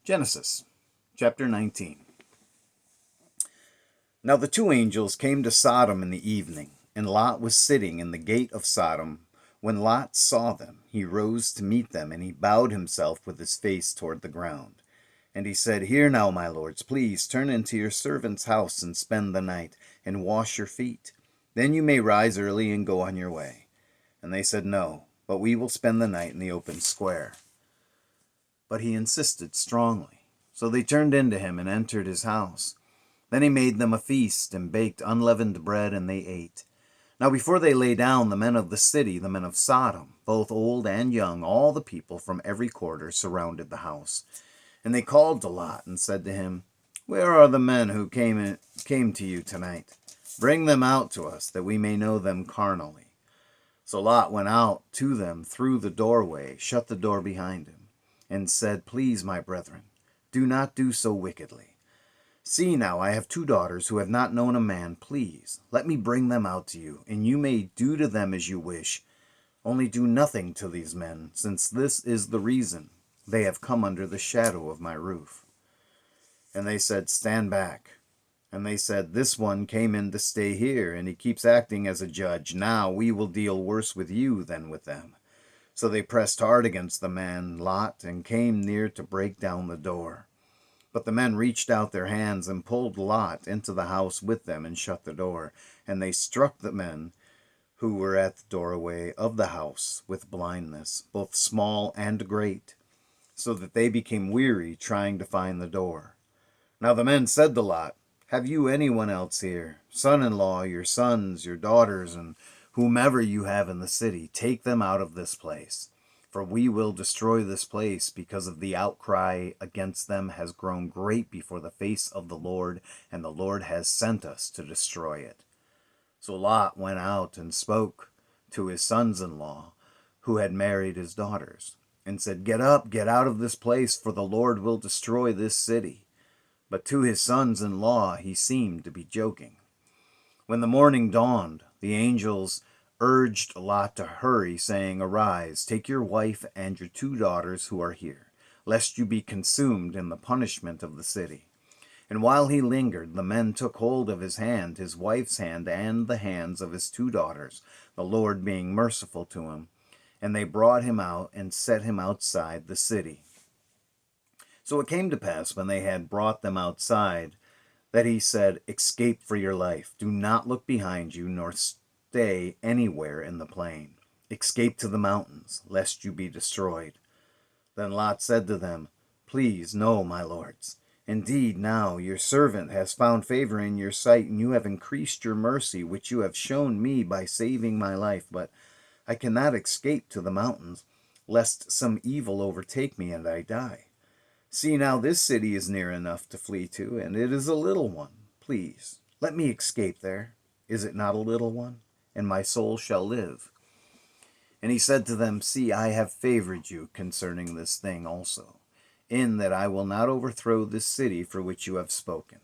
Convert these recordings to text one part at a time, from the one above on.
Genesis chapter 19. Now the two angels came to Sodom in the evening, and Lot was sitting in the gate of Sodom. When Lot saw them, he rose to meet them, and he bowed himself with his face toward the ground. And he said, Hear now, my lords, please turn into your servant's house and spend the night, and wash your feet. Then you may rise early and go on your way. And they said, No, but we will spend the night in the open square. But he insisted strongly. So they turned into him and entered his house. Then he made them a feast and baked unleavened bread, and they ate. Now before they lay down, the men of the city, the men of Sodom, both old and young, all the people from every quarter, surrounded the house. And they called to Lot and said to him, Where are the men who came to you tonight? Bring them out to us, that we may know them carnally. So Lot went out to them through the doorway, shut the door behind him, and said, Please, my brethren, do not do so wickedly. See now, I have two daughters who have not known a man. Please, let me bring them out to you, and you may do to them as you wish. Only do nothing to these men, since this is the reason they have come under the shadow of my roof. And they said, Stand back. And they said, This one came in to stay here, and he keeps acting as a judge. Now we will deal worse with you than with them. So they pressed hard against the man Lot and came near to break down the door. But the men reached out their hands and pulled Lot into the house with them and shut the door. And they struck the men who were at the doorway of the house with blindness, both small and great, so that they became weary trying to find the door. Now the men said to Lot, Have you anyone else here, son-in-law, your sons, your daughters, and whomever you have in the city? Take them out of this place. For we will destroy this place, because of the outcry against them has grown great before the face of the Lord, and the Lord has sent us to destroy it. So Lot went out and spoke to his sons-in-law, who had married his daughters, and said, Get up, get out of this place, for the Lord will destroy this city. But to his sons-in-law he seemed to be joking. When the morning dawned, the angels urged Lot to hurry, saying, Arise, take your wife and your two daughters who are here, lest you be consumed in the punishment of the city. And while he lingered, the men took hold of his hand, his wife's hand, and the hands of his two daughters, the Lord being merciful to him. And they brought him out and set him outside the city. So it came to pass, when they had brought them outside, that he said, Escape for your life. Do not look behind you, nor stay anywhere in the plain. Escape to the mountains, lest you be destroyed. Then Lot said to them, Please, no, my lords. Indeed, now your servant has found favor in your sight, and you have increased your mercy, which you have shown me by saving my life. But I cannot escape to the mountains, lest some evil overtake me and I die. See now, this city is near enough to flee to, and it is a little one. Please, let me escape there. Is it not a little one? And my soul shall live. And he said to them, See, I have favored you concerning this thing also, in that I will not overthrow this city for which you have spoken.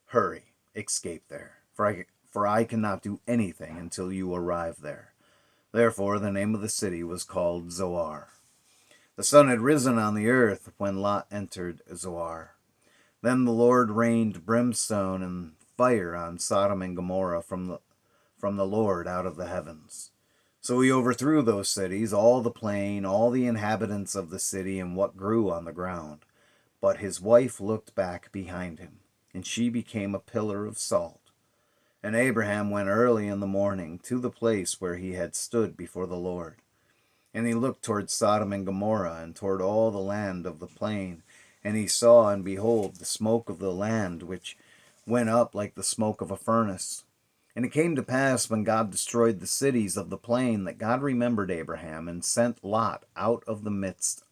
Hurry, escape there, for I cannot do anything until you arrive there. Therefore the name of the city was called Zoar. The sun had risen on the earth when Lot entered Zoar. Then the Lord rained brimstone and fire on Sodom and Gomorrah from the Lord out of the heavens. So he overthrew those cities, all the plain, all the inhabitants of the city, and what grew on the ground. But his wife looked back behind him, and she became a pillar of salt. And Abraham went early in the morning to the place where he had stood before the Lord. And he looked toward Sodom and Gomorrah, and toward all the land of the plain. And he saw, and behold, the smoke of the land, which went up like the smoke of a furnace. And it came to pass, when God destroyed the cities of the plain, that God remembered Abraham, and sent Lot out of the midst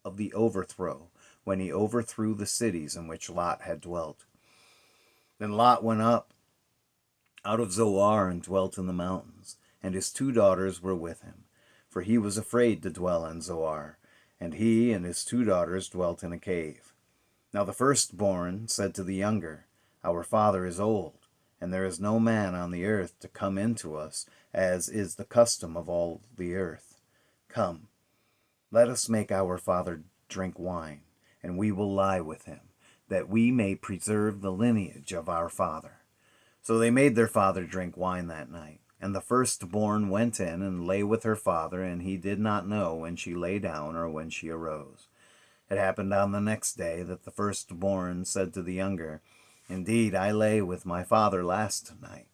of the overthrow, when he overthrew the cities in which Lot had dwelt. Then Lot went up out of Zoar and dwelt in the mountains, and his two daughters were with him. For he was afraid to dwell in Zoar, and he and his two daughters dwelt in a cave. Now the firstborn said to the younger, Our father is old, and there is no man on the earth to come in to us, as is the custom of all the earth. Come, let us make our father drink wine, and we will lie with him, that we may preserve the lineage of our father. So they made their father drink wine that night. And the firstborn went in and lay with her father, and he did not know when she lay down or when she arose. It happened on the next day that the firstborn said to the younger, Indeed, I lay with my father last night.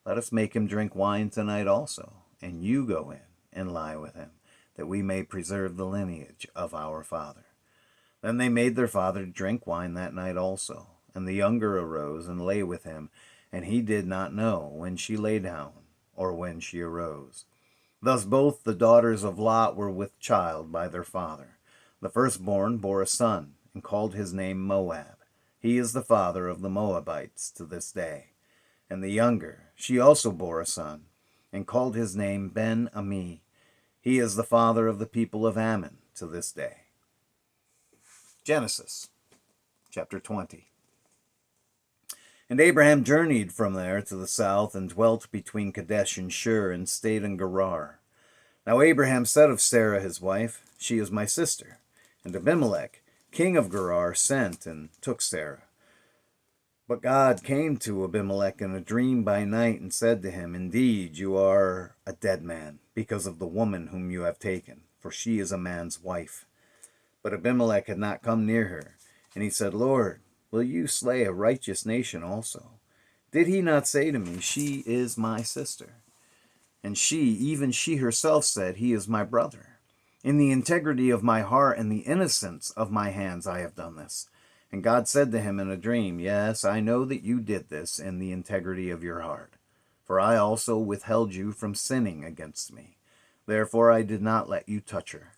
Let us make him drink wine tonight also, and you go in and lie with him, that we may preserve the lineage of our father. Then they made their father drink wine that night also. And the younger arose and lay with him, and he did not know when she lay down or when she arose. Thus both the daughters of Lot were with child by their father. The firstborn bore a son, and called his name Moab. He is the father of the Moabites to this day. And the younger, she also bore a son, and called his name Ben-Ami. He is the father of the people of Ammon to this day. Genesis chapter 20. And Abraham journeyed from there to the south, and dwelt between Kadesh and Shur, and stayed in Gerar. Now Abraham said of Sarah his wife, She is my sister. And Abimelech, king of Gerar, sent and took Sarah. But God came to Abimelech in a dream by night, and said to him, Indeed, you are a dead man, because of the woman whom you have taken, for she is a man's wife. But Abimelech had not come near her. And he said, Lord, will you slay a righteous nation also? Did he not say to me, She is my sister? And she, even she herself, said, He is my brother. In the integrity of my heart and the innocence of my hands I have done this. And God said to him in a dream, Yes, I know that you did this in the integrity of your heart. For I also withheld you from sinning against me. Therefore I did not let you touch her.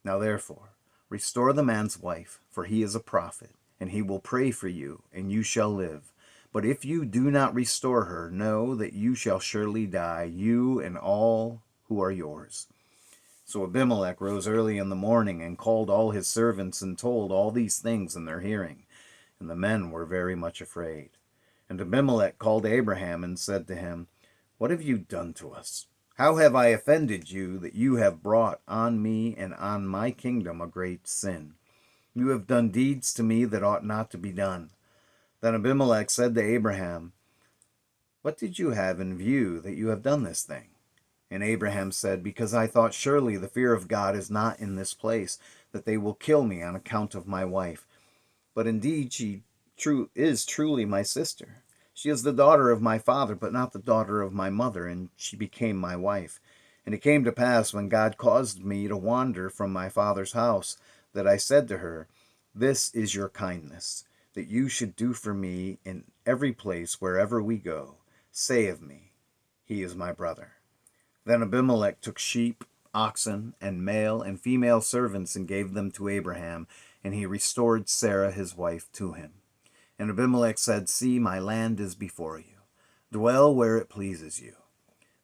Now therefore, restore the man's wife, for he is a prophet, and he will pray for you, and you shall live. But if you do not restore her, know that you shall surely die, you and all who are yours. So Abimelech rose early in the morning, and called all his servants, and told all these things in their hearing. And the men were very much afraid. And Abimelech called Abraham, and said to him, What have you done to us? How have I offended you, that you have brought on me and on my kingdom a great sin? You have done deeds to me that ought not to be done. Then Abimelech said to Abraham, What did you have in view that you have done this thing? And Abraham said, Because I thought surely the fear of God is not in this place, that they will kill me on account of my wife. But indeed she is truly my sister. She is the daughter of my father, but not the daughter of my mother, and she became my wife. And it came to pass, when God caused me to wander from my father's house, that I said to her, This is your kindness, that you should do for me in every place wherever we go. Say of me, He is my brother. Then Abimelech took sheep, oxen, and male and female servants, and gave them to Abraham, and he restored Sarah his wife to him. And Abimelech said, See, my land is before you. Dwell where it pleases you.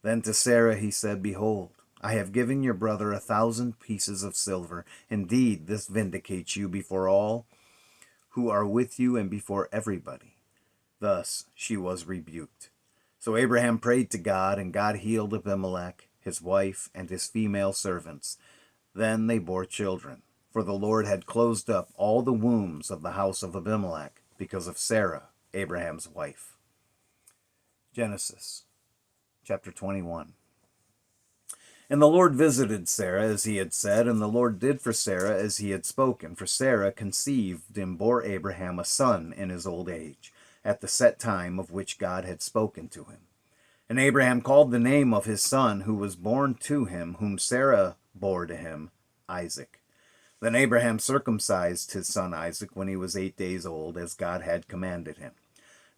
Then to Sarah he said, Behold, I have given your brother 1,000 pieces of silver. Indeed, this vindicates you before all who are with you and before everybody. Thus she was rebuked. So Abraham prayed to God, and God healed Abimelech, his wife, and his female servants. Then they bore children, for the Lord had closed up all the wombs of the house of Abimelech because of Sarah, Abraham's wife. Genesis chapter 21. And the Lord visited Sarah as he had said, and the Lord did for Sarah as he had spoken. For Sarah conceived and bore Abraham a son in his old age, at the set time of which God had spoken to him. And Abraham called the name of his son who was born to him, whom Sarah bore to him, Isaac. Then Abraham circumcised his son Isaac when he was 8 days old, as God had commanded him.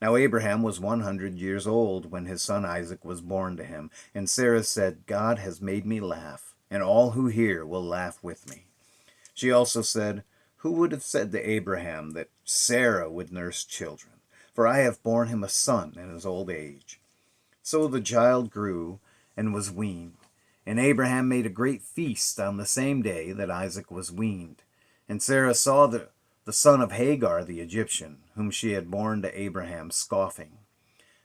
Now Abraham was 100 years old when his son Isaac was born to him. And Sarah said, God has made me laugh, and all who hear will laugh with me. She also said, Who would have said to Abraham that Sarah would nurse children? For I have borne him a son in his old age. So the child grew and was weaned. And Abraham made a great feast on the same day that Isaac was weaned. And Sarah saw the son of Hagar the Egyptian, whom she had borne to Abraham, scoffing.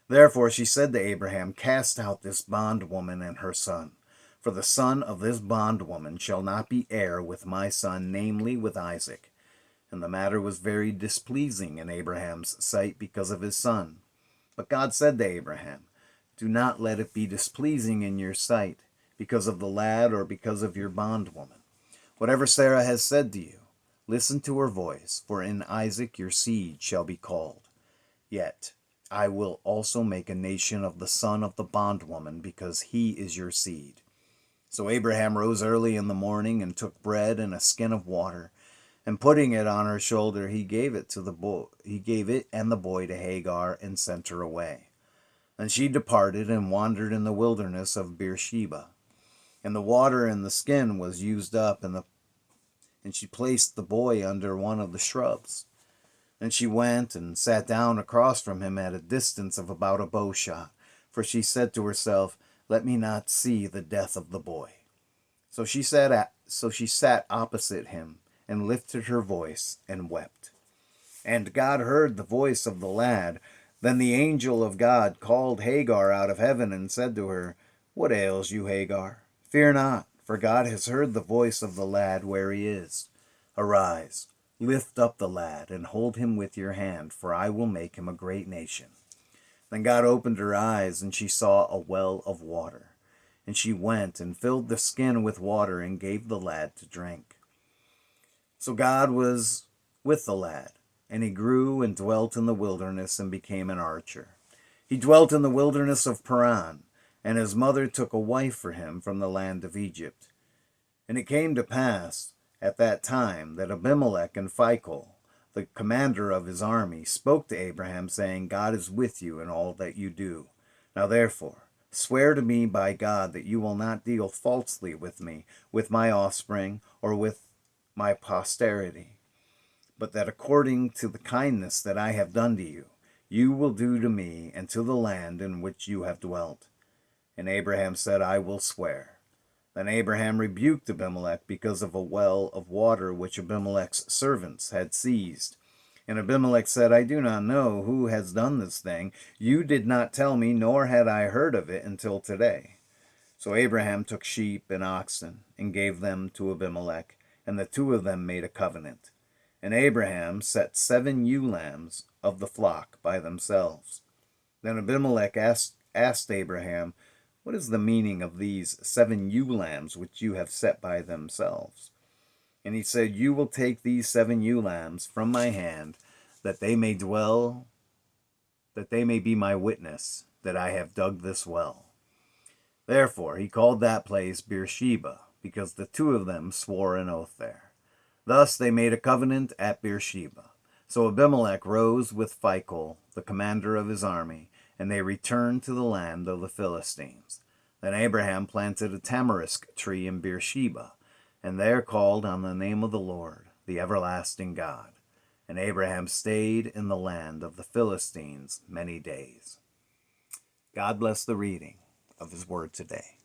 Therefore she said to Abraham, Cast out this bondwoman and her son, for the son of this bondwoman shall not be heir with my son, namely with Isaac. And the matter was very displeasing in Abraham's sight because of his son. But God said to Abraham, "Do not let it be displeasing in your sight because of the lad or because of your bondwoman. Whatever Sarah has said to you, listen to her voice, for in Isaac your seed shall be called. Yet I will also make a nation of the son of the bondwoman, because he is your seed." So Abraham rose early in the morning and took bread and a skin of water, and putting it on her shoulder, he gave it and the boy to Hagar and sent her away. And she departed and wandered in the wilderness of Beersheba. And the water in the skin was used up, and she placed the boy under one of the shrubs. And she went and sat down across from him at a distance of about a bow shot, for she said to herself, "Let me not see the death of the boy." So she sat opposite him, and lifted her voice and wept. And God heard the voice of the lad. Then the angel of God called Hagar out of heaven and said to her, "What ails you, Hagar? Fear not, for God has heard the voice of the lad where he is. Arise, lift up the lad, and hold him with your hand, for I will make him a great nation." Then God opened her eyes, and she saw a well of water. And she went and filled the skin with water and gave the lad to drink. So God was with the lad, and he grew and dwelt in the wilderness and became an archer. He dwelt in the wilderness of Paran, and his mother took a wife for him from the land of Egypt. And it came to pass at that time that Abimelech and Phicol, the commander of his army, spoke to Abraham, saying, "God is with you in all that you do. Now therefore, swear to me by God that you will not deal falsely with me, with my offspring, or with my posterity, but that according to the kindness that I have done to you, you will do to me and to the land in which you have dwelt." And Abraham said, "I will swear." Then Abraham rebuked Abimelech because of a well of water which Abimelech's servants had seized. And Abimelech said, "I do not know who has done this thing. You did not tell me, nor had I heard of it until today." So Abraham took sheep and oxen and gave them to Abimelech, and the two of them made a covenant. And Abraham set 7 ewe lambs of the flock by themselves. Then Abimelech asked Abraham, "What is the meaning of these 7 ewe lambs which you have set by themselves?" And he said, "You will take these 7 ewe lambs from my hand, that they may be my witness that I have dug this well." Therefore he called that place Beersheba, because the two of them swore an oath there. Thus they made a covenant at Beersheba. So Abimelech rose with Phicol, the commander of his army, and they returned to the land of the Philistines. Then Abraham planted a tamarisk tree in Beersheba, and there called on the name of the Lord, the everlasting God. And Abraham stayed in the land of the Philistines many days. God bless the reading of his word today.